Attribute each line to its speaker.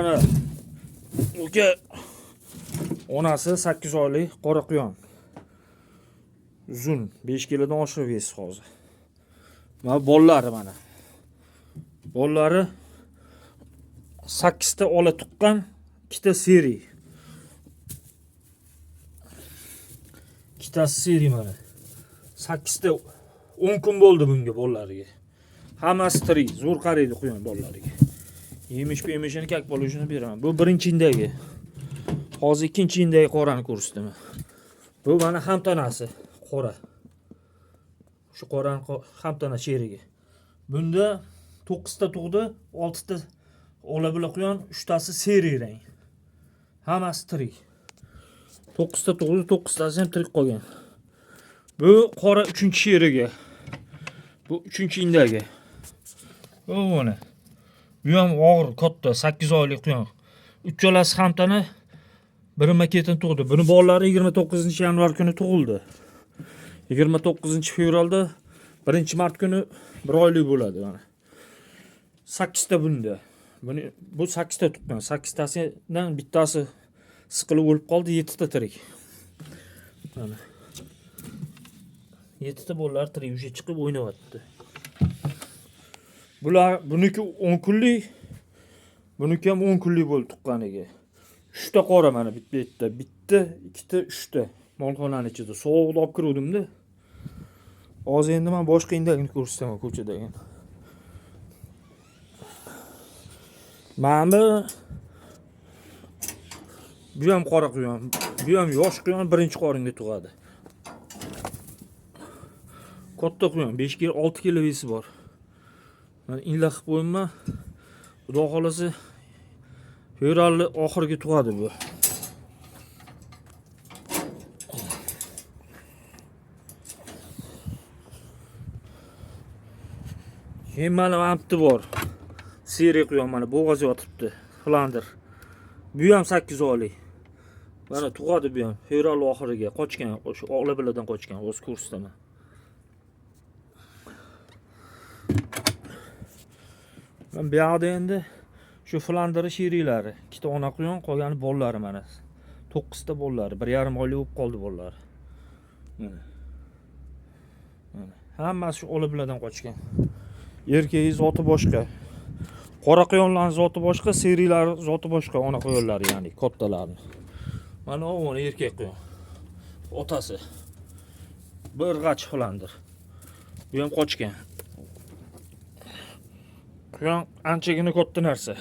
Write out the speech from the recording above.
Speaker 1: Mana uka onasi 8 oylik qora quyon. Uzun 5 kilodan oshib yesiz hozir. Mana bollari mana. Bollari 8 ta ola tuqqan, 2 ta seri. 2 ta seri mana. 8 ta 10 kun bo'ldi bunga bollariga. Hammasi tirik, zo'r qaraydi quyon bollariga. Yemish-pemishini kak bo'lishini beraman. Bu birinchi indagi. Hozir ikkinchi indagi qorani ko'rsatdim. Bu mana ham tanasi qora. Shu qorani ham tana sherigi. Bunda 9 ta tug'di, 6 ta ola bila quyon, 3 tasi seri rang. Hammasi tirik. 9 ta tug'di, 9 tasi ham tirik qolgan. Bu qora 3-sherigi. Bu 3-indagi. Bu mana. Bu ham og'ir, katta, 8 oylik quyon. Uchalasi ham tana birma-ketin tug'di. Buni bolalari 29-yanvar kuni tug'ildi. 29-fevralda 1-mart kuni 1 oylik bo'ladi mana. 8 ta bunda. Bu 8 ta tuqqan. 8 tasidan bittasi siqilib o'lib qoldi, 7 ta tirik. Mana. 7 ta bolalar tirik, o'sha chiqib o'ynayapti. Buniki 10 kunlik, buniki ham 10 kunlik bo'ldi tuqqaniga. 3 ta qora mana bitta, 2 ta, 3 ta. Molxonaning ichida sovuqda olib kiruvdim-da. Hozir endi men boshqa indagini ko'rsataman ko'chadagi. Mana bu ham qora quyon, bu ham yosh quyon, birinchi qoringa tug'adi. Katta quyon, 5-6 kilo vesi bor. Men inla qilib qo'yman. Xudo xolasa fevralni oxiriga tug'adi bu. Keyin mana amti bor. Seri quyon mana bo'g'az yotibdi. Flander. Bu ham 8 oylik. Mana tug'adi bu ham. Fevral oxiriga qochgan, o'sha ola biladan qochgan, o'z kursdaman. Men bu yerda endi shu Flanderi sheriklari, 2 ta ona quyon, qolgani bollari mana. 9 ta bollari, 1,5 oylik bo'lib qoldi bollari. Mana. Hammasi shu ola biladan qochgan. Erkagi zoti boshqa. Qora quyonlarning zoti boshqa, serilar zoti boshqa, ona quyonlari ya'ni kattalarni. Mana o erkak quyon. Otasi. Bir g'ach Flander. Bu ham qochgan. Quyon anchagina katta narsa.